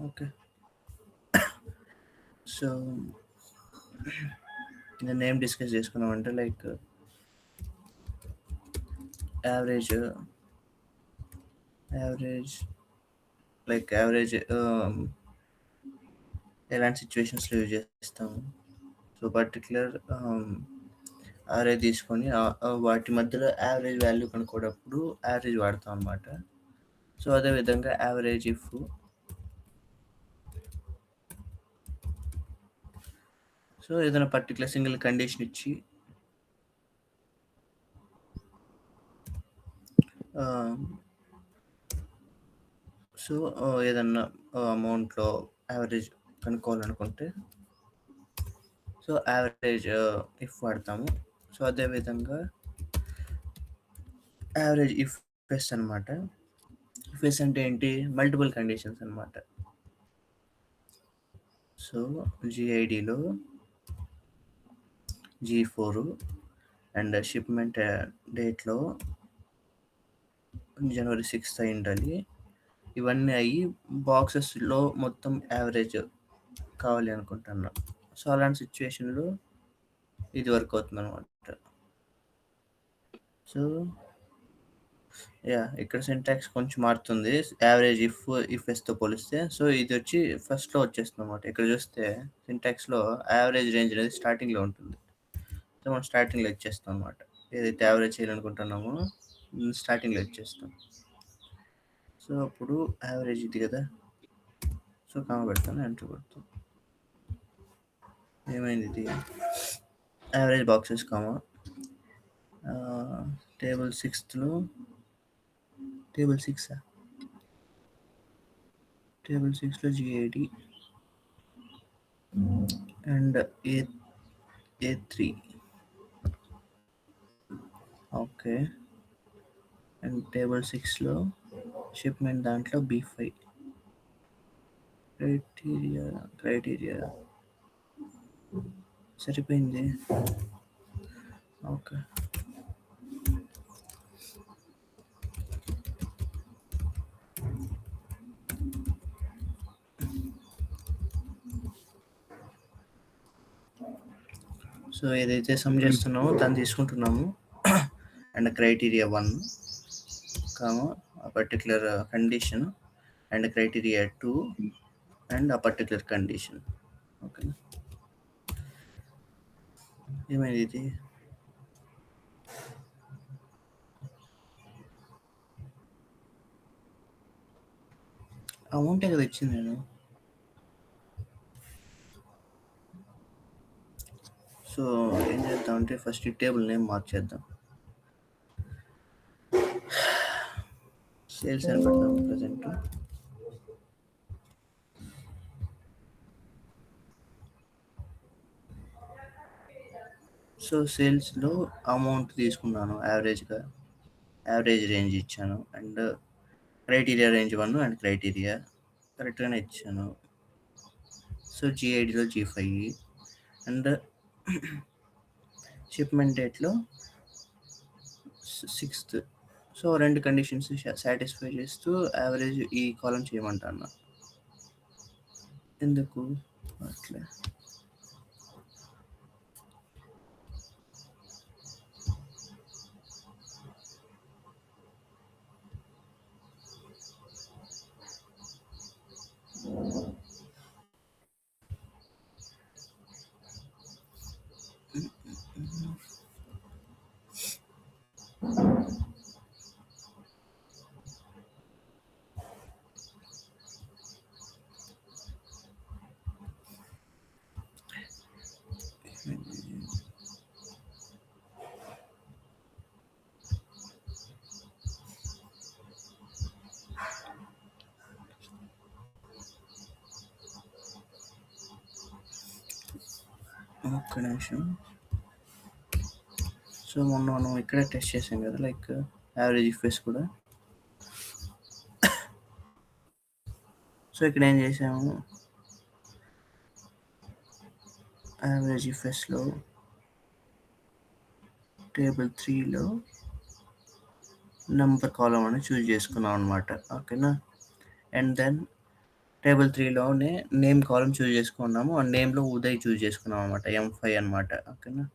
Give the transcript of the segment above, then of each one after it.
Okay. So నేను ఏం discuss చేసుకున్నామంటే లైక్ యావరేజ్ యావరేజ్ యావరేజ్ ఎలాంటి సిచ్యువేషన్స్లో యూజ్ చేస్తాము. సో పర్టికులర్ అరే తీసుకొని వాటి మధ్యలో యావరేజ్ వాల్యూ కనుక్కోవడప్పుడు యావరేజ్ వాడతాం అనమాట. సో అదేవిధంగా యావరేజ్ ఇఫ్ సో ఏదైనా పర్టికులర్ సింగిల్ కండిషన్ ఇచ్చి సో ఏదన్నా అమౌంట్లో యావరేజ్ కనుక్కోవాలనుకుంటే సో యావరేజ్ ఇఫ్ వాడతాము. సో అదేవిధంగా యావరేజ్ ఇఫ్ ఎస్ అనమాట. ఇఫ్ ఎస్ అంటే ఏంటి, మల్టిపుల్ కండిషన్స్ అనమాట. సో జిఐడిలో G4 అండ్ షిప్మెంట్ డేట్లో January 6th అయి ఉండాలి. ఇవన్నీ అయ్యి బాక్సెస్లో మొత్తం యావరేజ్ కావాలి అనుకుంటున్నాను. సో అలాంటి సిచ్యువేషన్లో ఇది వర్క్ అవుతుంది అనమాట. సో ఇక్కడ సింటాక్స్ కొంచెం మారుతుంది యావరేజ్ ఇఫ్ ఎస్తో పోలిస్తే. సో ఇది వచ్చి ఫస్ట్లో వచ్చేస్తుంది అనమాట. ఇక్కడ చూస్తే సింటాక్స్లో యావరేజ్ రేంజ్ అనేది స్టార్టింగ్లో ఉంటుంది. సో మనం స్టార్టింగ్లో ఇచ్చేస్తాం అనమాట. ఏదైతే యావరేజ్ చేయాలనుకుంటున్నామో స్టార్టింగ్లో ఇచ్చేస్తాం. సో అప్పుడు యావరేజ్ ఇది కదా, సో కామ పెడతాను, ఎంటర్ కొడతాం. ఏమైంది ఇది, యావరేజ్ బాక్సెస్ కామా టేబుల్ 6లో టేబుల్ 6లో GID and A3 okay. And table 6లో షిప్మెంట్ దాంట్లో B5 క్రైటీరియా సరిపోయింది. ఓకే. సో ఏదైతే సమ్ చేస్తున్నామో దాన్ని తీసుకుంటున్నాము అండ్ క్రైటీరియా 1 కామా ఆ particular condition and criteria 2 and ఆ పర్టికులర్ కండిషన్. ఓకే. ఏమైంది ఇది, అమౌంటే కదా ఇచ్చింది నేను. సో ఏం చేద్దామంటే ఫస్ట్ ఈ టేబుల్ నేమ్ మార్చేద్దాం. సేల్స్ అని పెడదాం ప్రజెంట్. సో సేల్స్లో అమౌంట్ తీసుకున్నాను, యావరేజ్ రేంజ్ ఇచ్చాను and criteria range 1 and criteria కరెక్ట్గానే ఇచ్చాను. సో జిఐడిలో G5 అండ్ షిప్మెంట్ డేట్లో 6th. సో రెండు కండిషన్స్ సాటిస్ఫై చేస్తూ యావరేజ్ ఈ కాలం చేయమంటాను. ఎందుకు అట్లా, ఒక్క నిమిషం. సో మొన్న మనం ఇక్కడే టెస్ట్ చేసాం కదా లైక్ యావరేజ్ ఇఫ్ఎస్ కూడా. సో ఇక్కడ ఏం చేసాము, యావరేజ్ ఇఫ్ఎస్లో టేబుల్ 3లో నెంబర్ కాలం అని చూస్ చేసుకున్నాం అనమాట. ఓకేనా. అండ్ దెన్ టేబుల్ 3లోనే నేమ్ కాలమ్ చూజ్ చేసుకున్నాము. ఆ నేమ్‌లో ఉదయ్ చూజ్ చేసుకున్నాం అనమాట. ఎం5 అనమాట. ఓకేనా.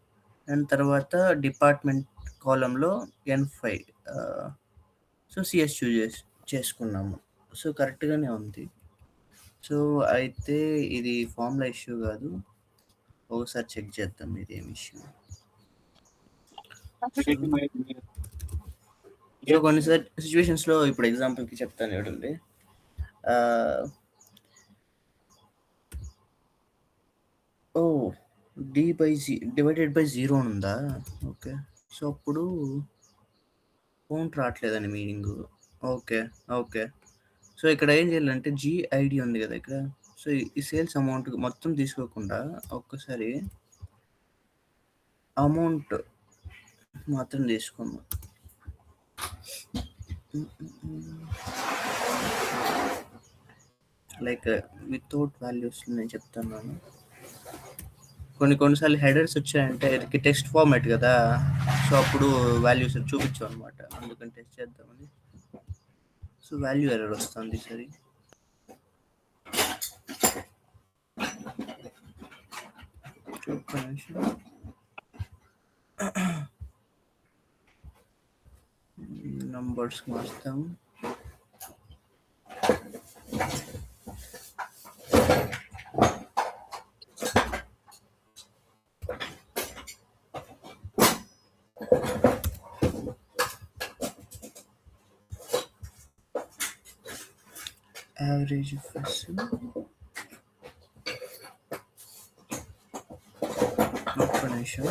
దాని తర్వాత డిపార్ట్మెంట్ కాలమ్‌లో ఎన్5 సో, సీఎస్ చూజ్ చేసుకున్నాము. సో, కరెక్ట్‌గానే ఉంది. సో, అయితే ఇది ఫార్ములా ఇష్యూ కాదు. ఒకసారి చెక్ చేద్దాం ఇదేం ఇష్యూ. సో, కొన్ని సిచ్యువేషన్స్‌లో ఇప్పుడు ఎగ్జాంపుల్‌కి చెప్తాను చూడండి. ఓహ్! డివైడెడ్ బై 0 అని ఉందా? ఓకే. సో, అప్పుడు కౌంట్ రావట్లేదని మీనింగు. ఓకే. ఓకే. సో, ఇక్కడ ఏం చేయాలంటే జీఐడీ ఉంది కదా ఇక్కడ. సో, ఈ సేల్స్ అమౌంట్ మొత్తం తీసుకోకుండా ఒక్కసారి అమౌంట్ మాత్రం తీసుకుందాం. లైక్ వితౌట్ వాల్యూస్ నేను చెప్తున్నాను. కొన్నిసార్లు హెడర్స్ వచ్చాయంటే ఇది టెక్స్ట్ ఫార్మాట్ కదా. సో, అప్పుడు వాల్యూస్ చూపించాం అనమాట. అందుకని టెస్ట్ చేద్దామని. సో, వాల్యూ ఎర్రర్ వస్తుంది సరే. ఒక్క నిమిషం. నంబర్స్ మార్చుతాం. యావరేజ్ ఒక్క నిమిషం.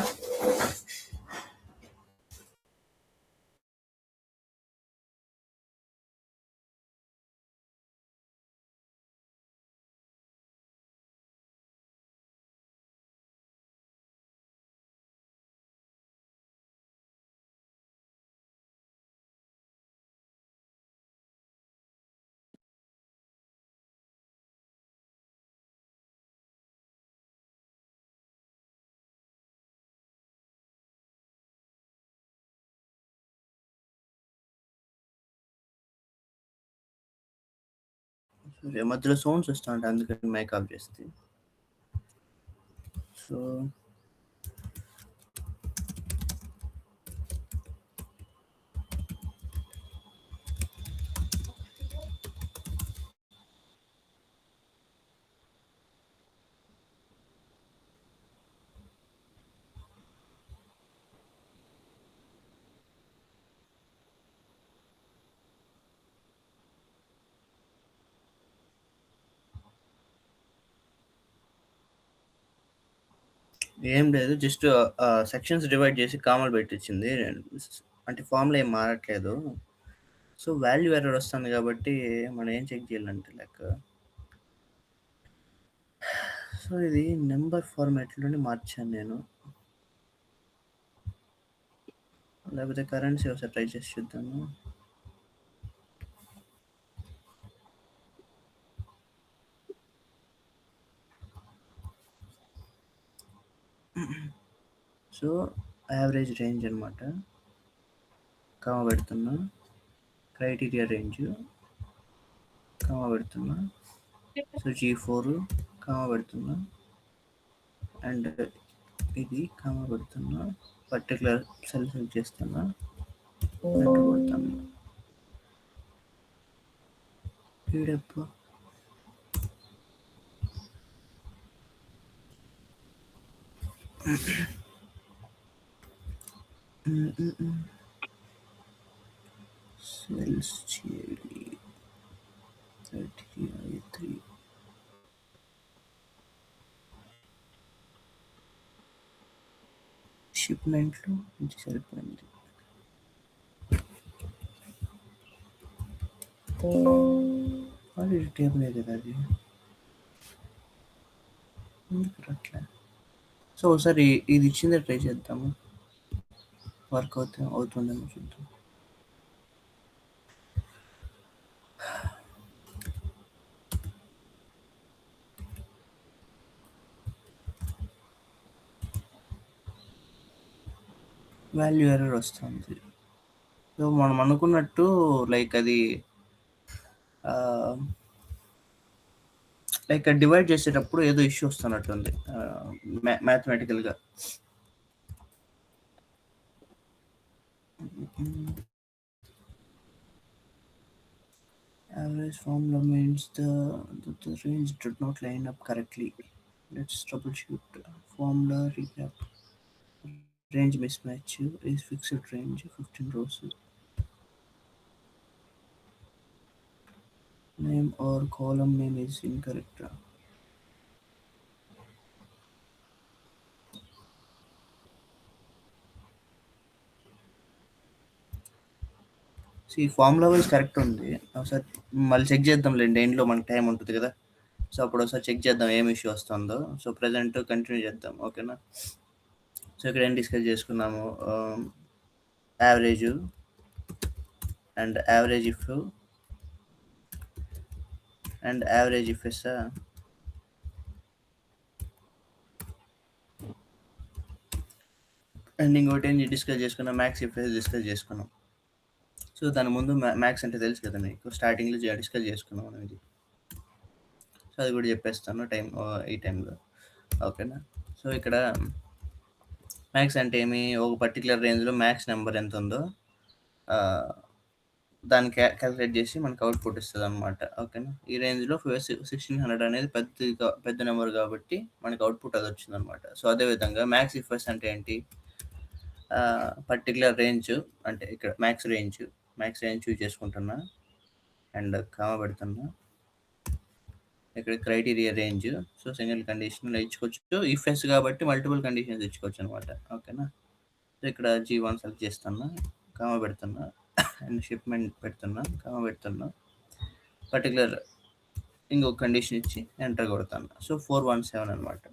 మధ్యలో సౌండ్స్ వస్తూ ఉంటాయి అందుకని మైక్ ఆఫ్ చేస్తే. సో, ఏం లేదు. జస్ట్ సెక్షన్స్ డివైడ్ చేసి కామాలు పెట్టించింది. అంటే ఫార్ములా ఏం మారట్లేదు. సో, వాల్యూ ఎర్రర్ వస్తుంది కాబట్టి మనం ఏం చెక్ చేయాలంటే సో, ఇది నెంబర్ ఫార్మాట్‌లోనే మార్చాను నేను. లేకపోతే కరెన్సీ ఒకసారి ట్రై చేసి చూద్దాము. సో, యావరేజ్ రేంజ్ అనమాట. కామ పెడుతున్నా. క్రైటీరియా రేంజ్ కామ పెడుతున్నా. సో, G4 కామ పెడుతున్నా. అండ్ ఇది కామ పెడుతున్నా. పర్టికులర్ సెల్ సెలెక్ట్ చేస్తున్నా. ఎంటర్ కొడుతున్నా. ఈడప్ప సెల్స్ చేయాలి. 33 షిప్మెంట్లో ఇది సరిపోయింది. ఆల్రెడీ టేబుల్ కదా అది. ఎందుకు అట్లా? సో, ఒకసారి ఇది ఇచ్చిందే ట్రై చేద్దాము. వర్క్ అవుతుందేమో చూద్దాం. వాల్యూ ఎర్రర్ వస్తుంది. సో, మనం అనుకున్నట్టు లైక్ అది లైక్ డివైడ్ చేసేటప్పుడు ఏదో issue వస్తున్నట్టుంది మ్యాథమెటికల్గా. Average formula means the range did not line up correctly. Let's troubleshoot. Formula recap. Range mismatch is fixed range 15 rows. Name or column name is incorrect. Formula wise correct ఉంది. ఒకసారి మళ్ళీ check చేద్దాంలేండి, ఎండ్లో మనకి time ఉంటుంది కదా. So అప్పుడు ఒకసారి check చేద్దాం ఏం ఇష్యూ వస్తుందో. సో ప్రజెంట్ కంటిన్యూ చేద్దాం, ఓకేనా. సో ఇక్కడ ఏం డిస్కస్ చేసుకున్నాము, average and average if and average if s. And ఇంకోటి ఏం డిస్కస్ చేసుకున్నాం, మ్యాక్స్ ఇఫ్ ఎస్ డిస్కస్ చేసుకున్నాం. సో దాని ముందు మ్యాక్స్ అంటే తెలుసు కదా మీకు, స్టార్టింగ్లో డిస్కస్ చేసుకున్నాం మనం ఇది. సో అది కూడా చెప్పేస్తాను ఈ టైంలో, ఓకేనా. సో ఇక్కడ మ్యాక్స్ అంటే ఏమి, ఒక పర్టికులర్ రేంజ్లో మ్యాక్స్ నెంబర్ ఎంత ఉందో దాన్ని క్యాలిక్యులేట్ చేసి మనకు అవుట్పుట్ ఇస్తుంది అనమాట, ఓకేనా. ఈ రేంజ్లో 1600 అనేది పెద్ద నెంబర్ కాబట్టి మనకి అవుట్పుట్ అది వచ్చింది అనమాట. సో అదేవిధంగా మ్యాక్స్ ఇఫ్ఎస్ అంటే ఏంటి, పర్టికులర్ రేంజ్ అంటే ఇక్కడ మ్యాక్స్ రేంజ్ చూస్ చేసుకుంటున్నా అండ్ కామా పెడుతున్నా. ఇక్కడ criteria range, so single condition ఇచ్చుకోవచ్చు. ఇఫ్ ఎస్ కాబట్టి మల్టిపుల్ కండిషన్స్ ఇచ్చుకోవచ్చు అనమాట, ఓకేనా. సో ఇక్కడ G1 సెలెక్ట్ చేస్తున్నా, కామా పెడుతున్నా అండ్ షిప్మెంట్ పెడుతున్నా, కామా పెడుతున్నా, పర్టికులర్ ఇంకొక కండిషన్ ఇచ్చి ఎంటర్ కొడతాను. సో 417 అనమాట.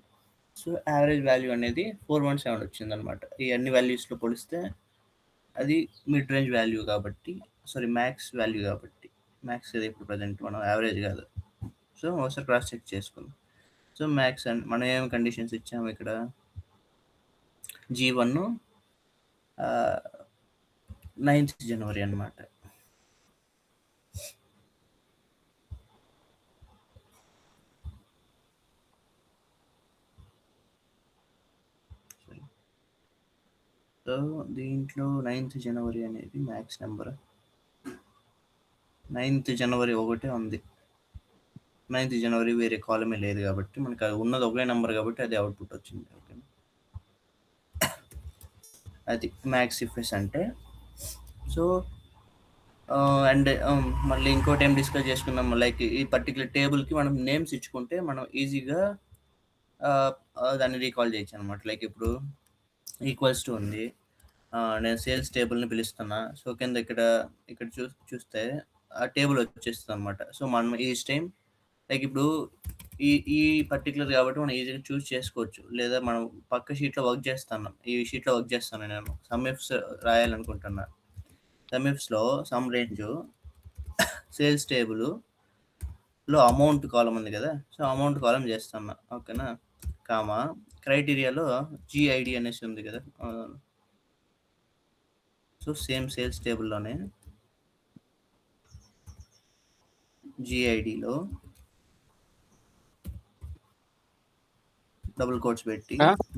సో యావరేజ్ వాల్యూ అనేది 417 వచ్చింది అనమాట. ఈ అన్ని వాల్యూస్లో పోలిస్తే అది మిడ్ రేంజ్ వాల్యూ కాబట్టి, మ్యాక్స్ వాల్యూ కాబట్టి, మ్యాక్స్ ఇది ఇప్పుడు ప్రజెంట్ మనం యావరేజ్ కాదు. సో ఒకసారి క్రాస్ చెక్ చేసుకుందాం. సో మ్యాక్స్ అండ్ మనం ఏం కండిషన్స్ ఇచ్చాము ఇక్కడ, G1 9th జనవరి అనమాట. సో దీంట్లో 9th జనవరి అనేది మ్యాక్స్ నెంబర్. 9th జనవరి ఒకటే ఉంది. 9th జనవరి వేరే కాలమే లేదు కాబట్టి మనకి అది ఉన్నది ఒకే నెంబర్ కాబట్టి అది అవుట్పుట్ వచ్చింది, ఓకే. అది మ్యాక్స్ ఇఫ్ఎస్ అంటే. సో అండ్ మళ్ళీ ఇంకోటి ఏం డిస్కస్ చేసుకున్నాం, లైక్ ఈ పర్టికులర్ టేబుల్కి మనం నేమ్స్ ఇచ్చుకుంటే మనం ఈజీగా దాన్ని రీకాల్ చేయొచ్చు అనమాట. లైక్ ఇప్పుడు ఈక్వల్స్ టు ఉంది, నేను సేల్స్ టేబుల్ని పిలుస్తున్నా. సో కింద ఇక్కడ చూస్తే ఆ టేబుల్ వచ్చేస్తుంది అనమాట. సో మనం ఈచ్ టైం లైక్ ఇప్పుడు ఈ పర్టికులర్ కాబట్టి మనం ఈజీగా చూస్ చేసుకోవచ్చు. లేదా మనం పక్క షీట్లో వర్క్ చేస్తున్నాం, ఈ షీట్లో వర్క్ చేస్తాను నేను సమ్ ఇఫ్స్ రాయాలనుకుంటున్నా. సమ్ ఇఫ్స్లో సమ్ రేంజ్ సేల్స్ టేబుల్లో అమౌంట్ కాలం ఉంది కదా, సో అమౌంట్ కాలం చేస్తున్నా, ఓకేనా. కామా క్రైటీరియాలో GID అనేసి ఉంది కదా, సో సేమ్ సేల్స్ టేబుల్లోనే GIDలో డబుల్ కోట్స్ పెట్టి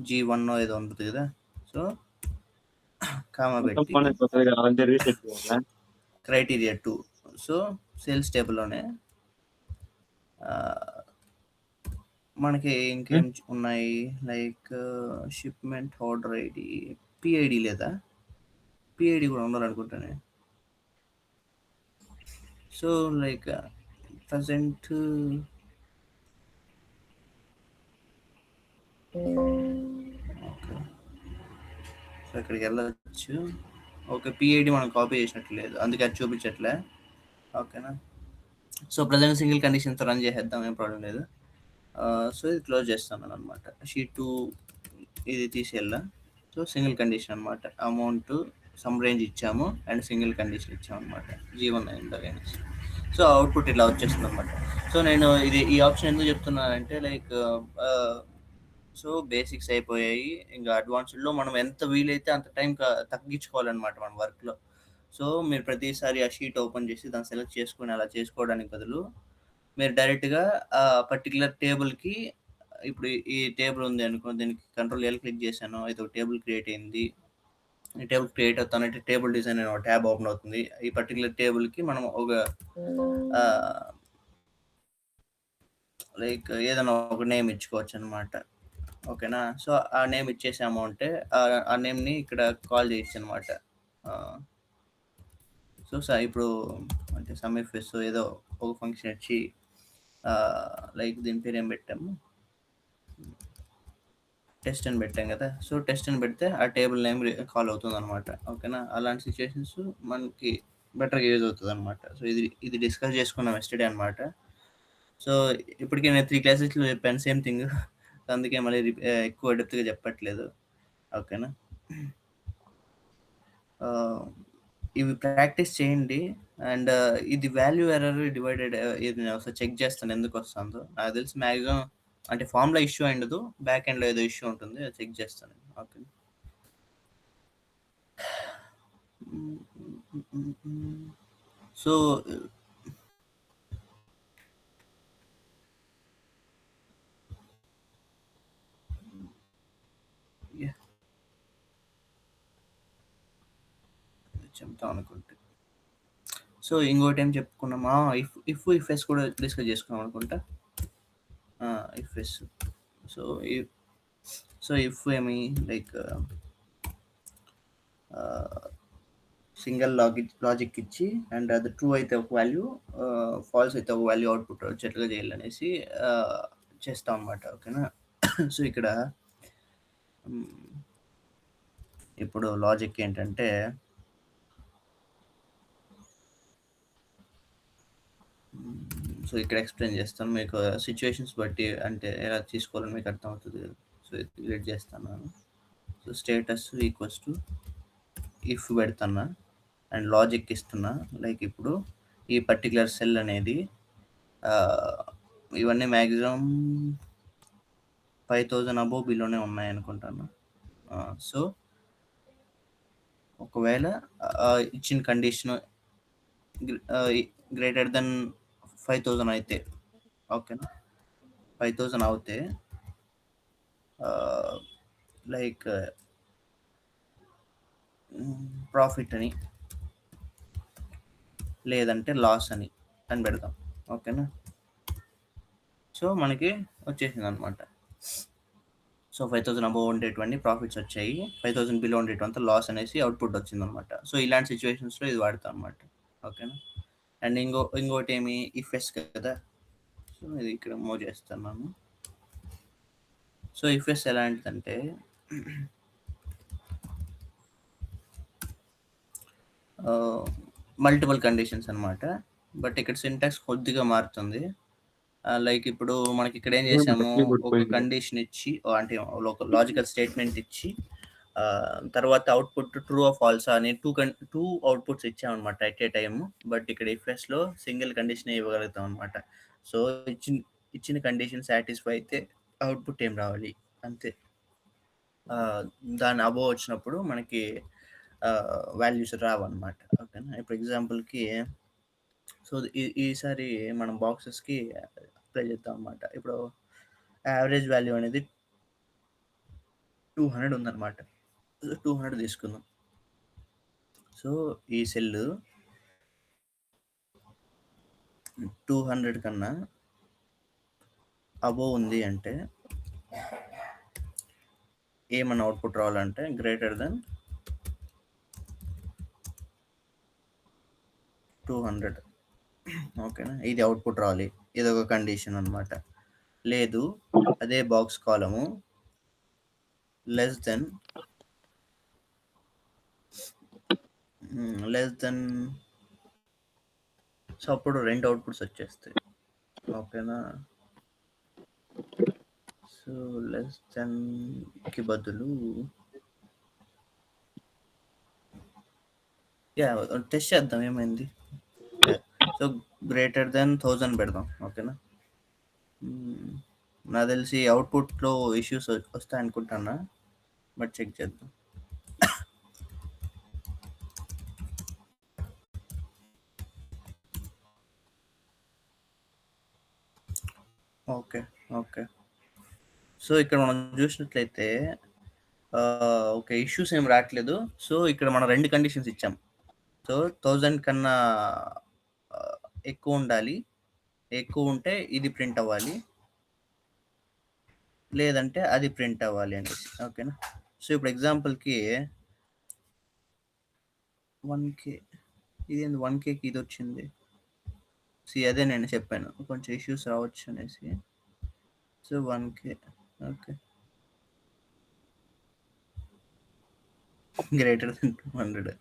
G1 ఏదో ఉంటుంది కదా, సో కామా పెట్టి క్రైటీరియా 2. సో సేల్స్ టేబుల్లోనే మనకి ఇంకేం ఉన్నాయి, like shipment order ID, PID లేదా PID కూడా ఉండాలనుకుంటానే. So like present okay, so ఇక్కడికి వెళ్ళచ్చు. ఓకే, PID మనం కాపీ చేసినట్లేదు, అందుకే అది చూపించట్లే, ఓకేనా. సో ప్రజెంట్ సింగిల్ కండిషన్తో రన్ చేసేద్దాం, ఏం ప్రాబ్లం లేదు. సో ఇది క్లోజ్ చేస్తాను అనమాట. షీట్ 2 ఇది తీసేయాల. సో సింగిల్ కండిషన్ అనమాట, అమౌంట్ సమ్ రేంజ్ ఇచ్చాము అండ్ సింగిల్ కండిషన్ ఇచ్చాము అనమాట, G1 అయింది. సో అవుట్పుట్ ఇట్లా వచ్చేస్తుంది అనమాట. సో నేను ఈ ఆప్షన్ ఎందుకు చెప్తున్నానంటే లైక్ సో బేసిక్స్ అయిపోయాయి, ఇంకా అడ్వాన్స్డ్లో మనం ఎంత వీలైతే అంత టైం తగ్గించుకోవాలన్నమాట మన వర్క్లో. సో మీరు ప్రతిసారి ఆ షీట్ ఓపెన్ చేసి దాన్ని సెలెక్ట్ చేసుకుని అలా చేసుకోవడానికి బదులు మీరు డైరెక్ట్‌గా పర్టిక్యులర్ టేబుల్‌కి ఇప్పుడు ఈ టేబుల్ ఉంది అనుకో, దీనికి కంట్రోల్ ఎల్ క్లిక్ చేశాను. అయితే ఒక టేబుల్ క్రియేట్ అయింది. ఈ టేబుల్ క్రియేట్ అవుతానంటే టేబుల్ డిజైన్ అనే ఒక ట్యాబ్ ఓపెన్ అవుతుంది. ఈ పర్టిక్యులర్ టేబుల్‌కి మనం ఒక ఆహ్, లైక్ ఏదైనా ఒక నేమ్ ఇచ్చుకోవచ్చనమాట. ఓకేనా? సో, ఆ నేమ్ ఇచ్చేసాము అంటే ఆ నేమ్‌ని ఇక్కడ కాల్ చేయొచ్చనమాట. ఆహ్, ఇప్పుడు అంటే సమ్‌ఇఫ్ఎస్ ఏదో ఒక ఫంక్షన్ ఇచ్చి లైక్ దీని పేరు ఏం పెట్టాము? టెస్ట్ అని పెట్టాం కదా! సో, టెస్ట్ అని పెడితే ఆ టేబుల్ నేమ్ కాల్ అవుతుందనమాట. ఓకేనా? అలాంటి సిట్యుయేషన్స్ మనకి బెటర్‌గా యూజ్ అవుతదనమాట. సో, ఇది డిస్కస్ చేసుకున్నాం యెస్టర్‌డే అనమాట. సో, ఇప్పటికి నేను 3 క్లాసెస్‌లో చెప్పాను సేమ్ థింగ్. అందుకే మళ్ళీ ఎక్కువ డెప్త్‌గా చెప్పట్లేదు. ఓకేనా? ఆహ్, ఇవి ప్రాక్టీస్ చేయండి. అండ్ ఇది వాల్యూ ఎర్రర్ డివైడెడ్ ఇది నేను ఒకసారి చెక్ చేస్తాను ఎందుకొస్తుందో. నాకు తెలిసి మాక్సిమం అంటే ఫార్ములా ఇష్యూ అయ్యుండదు. బ్యాక్ ఎండ్‌లో ఏదో ఇష్యూ ఉంటుంది. అది చెక్ చేస్తాను. ఓకే. హ్మ్. హ్మ్. హ్మ్. హ్మ్. So, yeah! చెప్దాం అనుకుంటే. సో, ఇంకోటేం చెప్పుకున్నామా? ఇఫ్ ఎల్స్ కూడా డిస్కస్ చేసుకున్నాం అనుకుంటా. ఆ! If else. So, if if ఏమి లైక్ ఆహ్, సింగిల్ లాజిక్ ఇచ్చి అండ్ అది ట్రూ అయితే ఒక వాల్యూ, ఫాల్స్ అయితే ఒక వాల్యూ అవుట్‌పుట్ వచ్చేట్లుగా చేయాలనేసి ఆహ్, చేస్తాం అన్నమాట. ఓకేనా? సో, ఇక్కడ హ్మ్, ఇప్పుడు లాజిక్ ఏంటంటే సో, ఇక్కడ ఎక్స్‌ప్లెయిన్ చేస్తాను. మీకు సిట్యుయేషన్స్ బట్టి అంటే ఎలా తీసుకోవాలని మీకు అర్థమవుతది. సో, ఇది రీడ్ చేస్తాను. So, status equals to if పెడుతున్నా అండ్ లాజిక్ ఇస్తున్నా. లైక్ ఇప్పుడు ఈ పర్టిక్యులర్ సెల్ అనేది ఆహ్, ఇవన్నీ మాక్సిమం 5000 అబోవ్ బిలోనే ఉన్నాయనుకుంటాను. సో, ఒకవేళ ఇచ్చిన కండిషన్ ఆహ్, గ్రేటర్ దెన్ 5000 అయితే ఓకేనా? 5000 అవుతే ఆహ్, లైక్ ప్రాఫిట్ అని, లేదంటే లాస్ అని పెడదాం. ఓకేనా? సో, మనకి వచ్చేసిందనమాట. సో, 5000 అబోవ్ ఉండేటివన్నీ ప్రాఫిట్స్ వచ్చాయి. 5000 బిలో ఉండేటివంతా లాస్ అనేసి అవుట్‌పుట్ వచ్చిందనమాట. సో, ఇలాంటి సిట్యుయేషన్స్‌లో ఇది వాడతాం అనమాట. ఓకేనా? అండ్ ఇంకోటేమి ఇఫ్ ఎల్స్ కదా! సో, ఇది ఇక్కడ మూవ్ చేస్తున్నాను. సో, ఇఫ్ ఎల్స్ ఎలాంటిదంటే ఆహ్, మల్టిపుల్ కండిషన్స్ అనమాట. బట్ ఇక్కడ సింటాక్స్ కొద్దిగా మారుతుంది. లైక్ ఇప్పుడు మనకిక్కడ ఏం చేసాము, ఒక కండిషన్ ఇచ్చి అంటే ఒక లాజికల్ స్టేట్మెంట్ ఇచ్చి తర్వాత అవుట్‌పుట్ ట్రూ ఆర్ ఫాల్సా అని 2 అవుట్‌పుట్స్ ఇచ్చామనమాట ఎట్ ఏ టైమ్. బట్ ఇక్కడ ఇఫ్ఎస్‌లో సింగిల్ కండిషనే ఇవ్వగలుగుతాం అనమాట. సో, ఇచ్చిన ఇచ్చిన కండిషన్ సాటిస్ఫై అయితే అవుట్‌పుట్ ఏం రావాలి అంతే. ఆహ్, దాని అబోవ్ వచ్చినప్పుడు మనకి వాల్యూస్ రావన్నమాట. ఓకేనా? ఇప్పుడు ఎగ్జాంపుల్‌కి సో, ఈసారి మనం బాక్సెస్‌కి అప్లై చేద్దాం అన్నమాట. ఇప్పుడు యావరేజ్ వాల్యూ అనేది 200 ఉందన్నమాట. 200 తీసుకుందాం. సో, ఈ సెల్లు 200 కన్నా అబోవ్ ఉంది అంటే ఏమన్నా అవుట్‌పుట్ రావాలంటే గ్రేటర్ థాన్ 200. ఓకేనా? ఇది అవుట్‌పుట్ రావాలి. ఇదొక కండిషన్ అన్నమాట. లేదు అదే బాక్స్ కాలము less than less than so, అప్పుడు 2 అవుట్‌పుట్స్ వచ్చేస్తాయి. ఓకేనా? సో, లెస్ థాన్‌కి బదులు యాహ్! టెస్ట్ చేద్దాం ఏమైంది. యాహ్! సో, గ్రేటర్ థాన్ 1000 పెడదాం. ఓకేనా? హ్మ్. నాకు తెలిసి అవుట్‌పుట్‌లో ఇష్యూస్ వస్తాయనుకుంటున్నా. బట్ చెక్ చేద్దాం. ఓకే. ఓకే. సో, ఇక్కడ మనం చూసినట్లయితే ఓకే. ఇష్యూస్ ఏమి రాట్లేదు. సో, ఇక్కడ మనం 2 కండిషన్స్ ఇచ్చాం. సో, 1000 కన్నా ఆహ్, ఎక్కువుండాలి. ఎక్కువుంటే ఇది ప్రింట్ అవ్వాలి. లేదంటే అది ప్రింట్ అవ్వాలి అనేసి. ఓకేనా? సో, ఇప్పుడు ఎగ్జాంపుల్‌కి 1,000 ఇదేంది 1,000కి ఇదొచ్చింది. అదే నేను చెప్పాను. కొంచెం ఇష్యూస్ రావచ్చు అనేసి. So, 1,000 okay. Greater than 200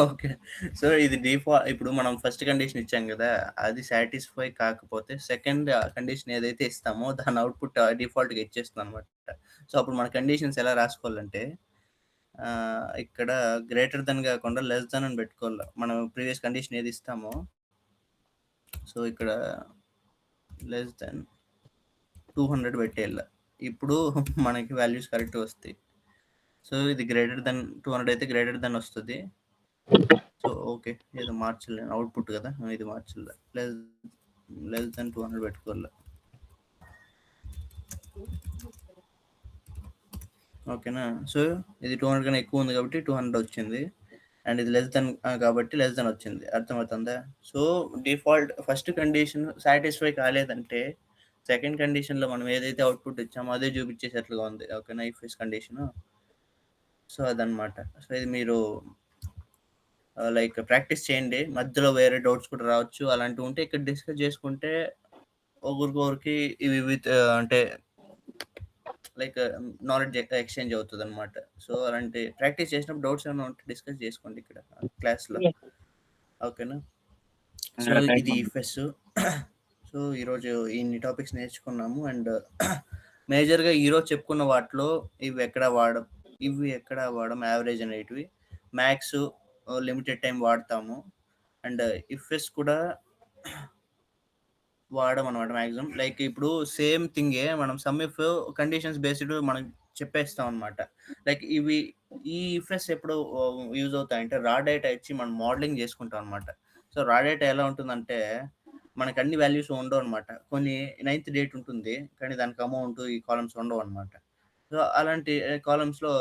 okay. So, ఇది ఇప్పుడు మనం ఫస్ట్ కండిషన్ ఇచ్చాం గదా! అది సాటిస్ఫై కాకపోతే సెకండ్ కండిషన్ ఏదైతే ఇస్తామో దాని అవుట్‌పుట్ డిఫాల్ట్‌గా ఇచ్చేస్తుందనమాట. సో, అప్పుడు మన కండిషన్స్ ఎలా రాసుకోవాలంటే ఇక్కడ గ్రేటర్ దెన్ గాకుండా లెస్ దెన్ అని పెట్టుకోవాల. మనం ప్రీవియస్ కండిషన్ ఏది ఇస్తామో సో, ఇక్కడ లెస్ దెన్ 200 పెట్టేయాల. ఇప్పుడు మనకి వాల్యూస్ కరెక్ట్‌గా వస్తాయి. సో, ఇది గ్రేటర్ దెన్ 200 అయితే గ్రేటర్ దెన్ వస్తది. So, okay. ఏదో మార్చలే అవుట్‌పుట్ గదా! ఇది మార్చలే. Less than 200 పెట్టుకోవాల. ఓకేనా? సో, ఇది 200 కన్నా ఎక్కువ ఉంది కాబట్టి 200 వచ్చింది. అండ్ ఇది లెస్ దెన్ కాబట్టి లెస్ దెన్ వచ్చింది. అర్థమవుతుందా? So, default first condition satisfy కాలేదంటే సెకండ్ కండిషన్‌లో మనం ఏదైతే అవుట్‌పుట్ ఇచ్చామో అదే చూపించేసేట్లుగా ఉంది. ఓకేనా? If else condition. సో, అదనమాట. సో, ఇది మీరు లైక్ ప్రాక్టీస్ చేయండి. మధ్యలో వేరే డౌట్స్ కూడా రావచ్చు. అలాంటివి ఉంటే ఇక్కడ డిస్కస్ చేసుకుంటే ఒకరికొకరికి ఇవి అంటే లైక్ నాలెడ్జ్ ఎక్స్‌చేంజ్ అవుతదనమాట. సో, అలాంటి ప్రాక్టీస్ చేసినప్పుడు డౌట్స్ ఏమైనా ఉంటే డిస్కస్ చేసుకోండి ఇక్కడ క్లాస్‌లో. ఓకేనా? సో, ఇది ఇఫ్ఎస్. సో, ఈరోజు ఇన్ని టాపిక్స్ నేర్చుకున్నాము. అండ్ మేజర్‌గా ఈరోజు చెప్పుకున్న వాటిలో ఇవి ఎక్కడ వాడం యావరేజ్ అనేటివి. మ్యాక్స్ లిమిటెడ్ టైమ్ వాడతాము. అండ్ ఇఫ్ఎస్ కూడా వాడమనమాట మాక్సిమం. లైక్ ఇప్పుడు సేమ్ థింగే మనం సమ్ ఇఫ్ కండిషన్స్ బేస్డ్ మనం చెప్పేస్తాం అనమాట. లైక్ ఈ ఇఫ్ఎస్ ఎప్పుడు యూజ్ అవుతాయంటే రా డేటా ఇచ్చి మనం మోడలింగ్ చేసుకుంటాం అనమాట. సో, రా డేటా ఎలా ఉంటుందంటే మనకు అన్ని వాల్యూస్ ఉండవనమాట. కొన్ని నైన్త్ డేట్ ఉంటుంది. కానీ దానికి అమౌంట్ ఈ కాలమ్స్ ఉండవనమాట. సో, అలాంటి కాలమ్స్‌లో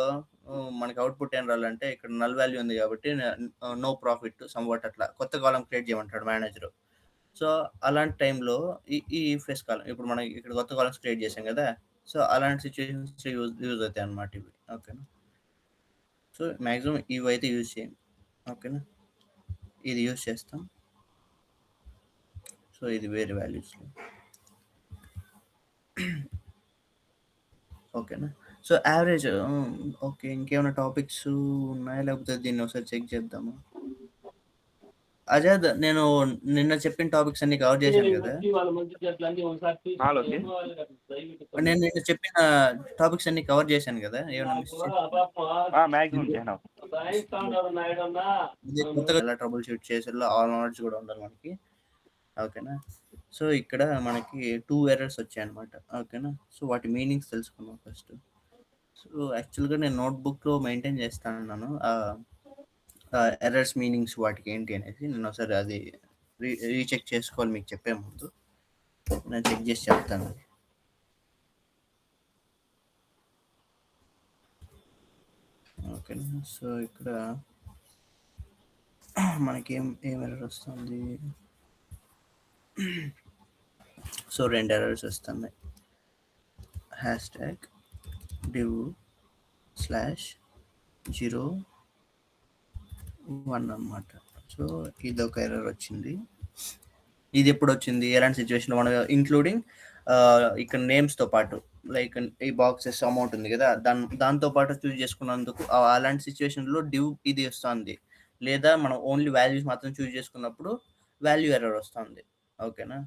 మనకి అవుట్‌పుట్ ఏం రావాలంటే ఇక్కడ నల్ వాల్యూ ఉంది కాబట్టి నో ప్రాఫిట్ సమ్‌వాట్ అట్లా కొత్త కాలమ్ క్రియేట్ చేయమంటాడు మేనేజరు. సో, అలాంటి టైంలో ఈ ఇఫ్ఎస్ కాలమ్ ఇప్పుడు మనం ఇక్కడ కొత్త కాలమ్స్ క్రియేట్ చేసాం గదా! సో, అలాంటి సిట్యుయేషన్స్ యూజ్ అవుతాయన్నమాట ఇవి. ఓకేనా? సో, మాక్సిమం ఇవైతే యూజ్ చేయండి. ఓకేనా? ఇది యూజ్ చేస్తాం. సో, ఇది వేరే వాల్యూస్‌లో. ఓకేనా? So, average okay. ఇంకేమైనా టాపిక్స్ ఉన్నాయా? లేకపోతే దీన్ని ఒకసారి చెక్ చేద్దామా? అజాద్ నేను నిన్న చెప్పిన టాపిక్స్ అన్నీ కవర్ చేశాను గదా! లోకి నేను నిన్న చెప్పిన టాపిక్స్ అన్నీ కవర్ చేశాను గదా! ఏమన్నా మిస్ చేశానా? మాక్సిమం చేయను. ఇది కొత్తగా ఎలా ట్రబుల్ షూట్ చేసేలో ఆల్ నాలెడ్జ్ కూడా ఉండాలి మనకి. ఓకేనా? సో, ఇక్కడ మనకి 2 ఎర్రర్స్ వచ్చాయన్నమాట. ఓకేనా? సో, వాటి మీనింగ్స్ తెలుసుకుందాం ఫస్ట్. సో, యాక్చువల్‌గా నేను నోట్‌బుక్‌లో మెయింటైన్ చేస్తానన్నాను. ఎర్రర్స్ మీనింగ్స్ వాటికి ఏంటి అనేసి. నేను ఒకసారి అది రీచెక్ చేసుకోవాలి మీకు చెప్పే ముందు. నేను చెక్ చేసి చెప్తాను. ఓకేనా? సో, ఇక్కడ మనకి ఏం ఎర్రర్ వస్తుంది? సో, 2 ఎర్రర్స్ వస్తున్నాయి. #div/01 అన్నమాట. సో, ఇదొక ఎర్రర్ వచ్చింది. ఇది ఎప్పుడొచ్చింది? ఎలాంటి సిట్యుయేషన్‌లో మనం ఇంక్లూడింగ్ ఇక్కడ నేమ్స్‌తో పాటు లైక్ ఈ బాక్సెస్ అమౌంట్ ఉంది గదా! దాంతో పాటు చూజ్ చేసుకున్నందుకు అలాంటి సిట్యుయేషన్‌లో డివ్ ఇది వస్తుంది. లేదా మనం ఓన్లీ వాల్యూస్ మాత్రం చూజ్ చేసుకున్నప్పుడు వాల్యూ ఎర్రర్ వస్తుంది. ఓకేనా?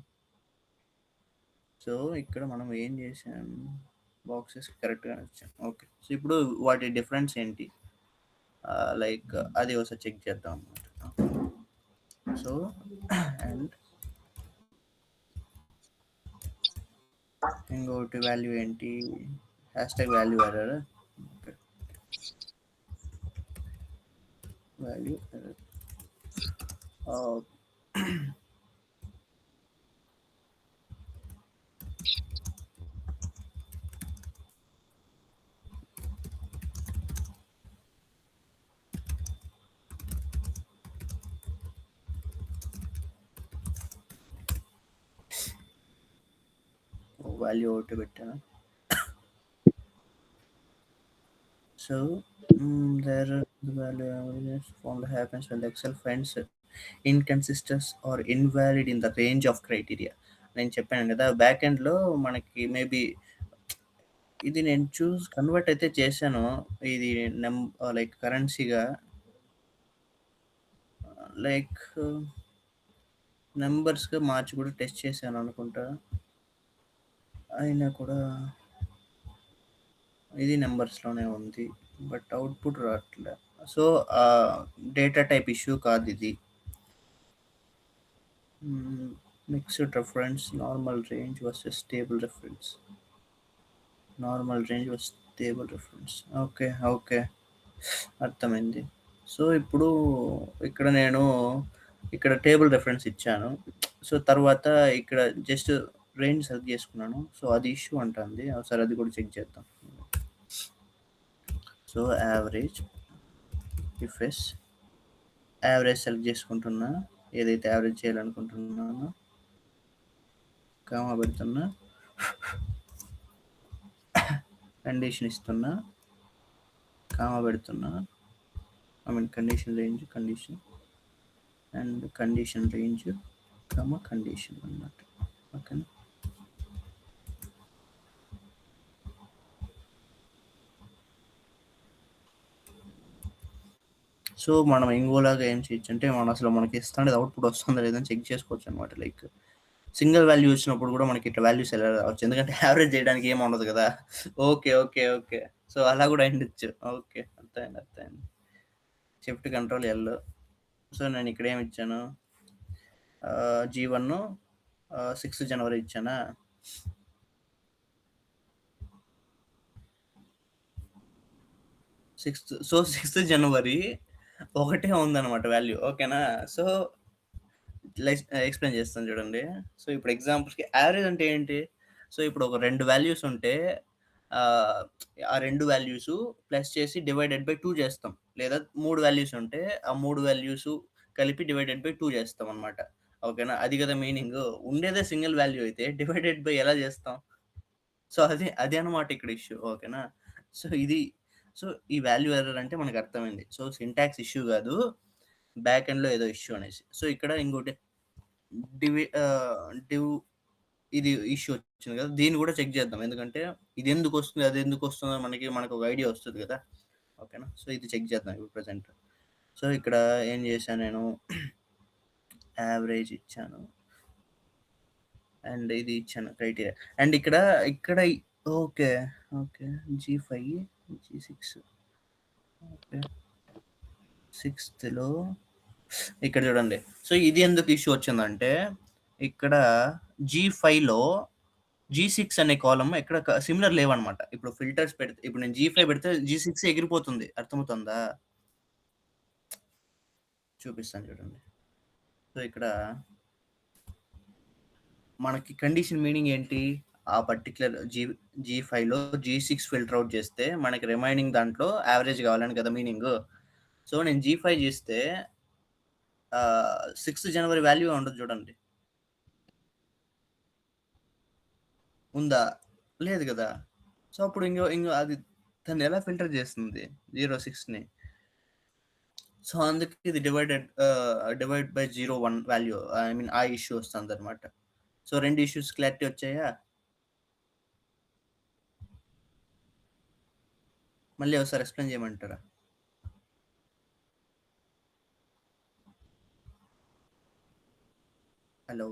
సో, ఇక్కడ మనం ఏం చేసాం? బాక్సెస్ కరెక్ట్‌గానే వచ్చాం. ఓకే. సో, ఇప్పుడు వాటి డిఫరెన్స్ ఏంటి? లైక్ అది ఒకసారి చెక్ చేద్దాం అన్నమాట. సో, అండ్ ఇంకోటి వాల్యూ ఏంటి? Value error. Okay. Value error. Value ఒకటి పెట్టాను. So there the value averages found happens when the excel finds inconsistence or invalid in the range of criteria. నేను చెప్పాను కదా బ్యాక్ ఎండ్లో మనకి మేబీ ఇది నేను కన్వర్ట్ అయితే చేశాను. ఇది లైక్ కరెన్సీగా లైక్ నెంబర్స్గా మార్చి కూడా టెస్ట్ చేశాను అనుకుంటా. అయినా కూడా ఇది నెంబర్స్లోనే ఉంది, బట్ అవుట్పుట్ రావట్లే. సో డేటా టైప్ ఇష్యూ కాదు ఇది. Mixed reference, normal range versus stable reference. Normal range versus stable reference. Okay okay, అర్థమైంది. సో ఇప్పుడు ఇక్కడ నేను ఇక్కడ టేబుల్ రెఫరెన్స్ ఇచ్చాను. సో తర్వాత ఇక్కడ జస్ట్ రేంజ్ సెలెక్ట్ చేసుకున్నాను. సో అది ఇష్యూ అంటుంది. ఒకసారి అది కూడా చెక్ చేద్దాం. So average IFS average select చేసుకుంటున్నా, ఏదైతే యావరేజ్ చేయాలనుకుంటున్నానో కామా పెడుతున్నా, కండిషన్ ఇస్తున్నా, కామా పెడుతున్నా, I mean condition range, condition and condition range comma condition అన్నమాట. ఓకేనా. సో మనం ఇంకోలాగా ఏం చేయొచ్చు అంటే మనం అసలు మనకి ఇస్తాండేది అవుట్పుట్ వస్తుందా లేదని చెక్ చేసుకోవచ్చు అనమాట. లైక్ సింగిల్ వాల్యూ వచ్చినప్పుడు కూడా మనకి ఇట్లా వాల్యూస్ ఎలా రావచ్చు, ఎందుకంటే యావరేజ్ చేయడానికి ఏం ఉండదు కదా. ఓకే ఓకే ఓకే, సో అలా కూడా అయిండొచ్చు. ఓకే, అర్థమైంది అర్థమైంది. Shift control L. సో నేను ఇక్కడ ఏమి ఇచ్చాను, G1 6 జనవరి ఇచ్చానా. సో 6 జనవరి ఒకటే ఉందన్నమాట వాల్యూ. ఓకేనా. సో ఎక్స్ప్లెయిన్ చేస్తాను చూడండి. సో ఇప్పుడు ఎగ్జాంపుల్స్కి యావరేజ్ అంటే ఏంటి, సో ఇప్పుడు ఒక 2 వాల్యూస్ ఉంటే ఆ 2 వాల్యూస్ ప్లస్ చేసి డివైడెడ్ బై 2 చేస్తాం, లేదా 3 వాల్యూస్ ఉంటే ఆ 3 వాల్యూస్ కలిపి డివైడెడ్ బై 2 చేస్తాం అనమాట. ఓకేనా. అది కదా మీనింగ్. ఉండేదే సింగిల్ వాల్యూ అయితే డివైడెడ్ బై ఎలా చేస్తాం. సో అది అనమాట ఇక్కడ ఇష్యూ. ఓకేనా. సో ఇది, సో ఈ వాల్యూ ఎర్రర్ అంటే మనకు అర్థమైంది. సో సింటాక్స్ ఇష్యూ కాదు, బ్యాక్ ఎండ్లో ఏదో ఇష్యూ అనేసి. సో ఇక్కడ ఇంకోటి డివ్ ఇది ఇష్యూ వచ్చింది కదా, దీన్ని కూడా చెక్ చేద్దాం. ఎందుకంటే ఇది ఎందుకు వస్తుంది, అది ఎందుకు వస్తుందో మనకు ఒక ఐడియా వస్తుంది కదా. ఓకేనా. సో ఇది చెక్ చేద్దాం ఇప్పుడు ప్రజెంట్. సో ఇక్కడ ఏం చేశాను నేను, యావరేజ్ ఇచ్చాను అండ్ ఇది ఇచ్చాను క్రైటీరియా. అండ్ ఇక్కడ okay okay G5 G6 okay 6th ఇక్కడ చూడండి. సో ఇది ఎందుకు ఇష్యూ వచ్చిందంటే ఇక్కడ G5లో G6 అనే కాలమ్ ఇక్కడ సిమిలర్ లేవన్నమాట. ఇప్పుడు ఫిల్టర్స్ పెడితే, ఇప్పుడు నేను G5 పెడితే G6 ఎగిరిపోతుంది. అర్థమవుతుందా. చూపిస్తాను చూడండి. సో ఇక్కడ మనకి కండిషన్ మీనింగ్ ఏంటి, ఆ పర్టికులర్ G5లో G6 ఫిల్టర్ అవుట్ చేస్తే మనకి రిమైనింగ్ దాంట్లో యావరేజ్ కావాలని కదా మీనింగ్. సో నేను G5 చేస్తే 6 జనవరి వాల్యూ ఉండదు చూడండి. ఉందా, లేదు కదా. సో అప్పుడు ఇంకో అది దాన్ని ఎలా ఫిల్టర్ చేస్తుంది 06ని. సో అందుకే ఇది divide by 01 value, I mean ఆ ఇష్యూ వస్తుంది అనమాట. సో 2 ఇష్యూస్ క్లారిటీ వచ్చాయా. మళ్ళీ ఒకసారి ఎక్స్ప్లెయిన్ చేయమంటారా. హలో.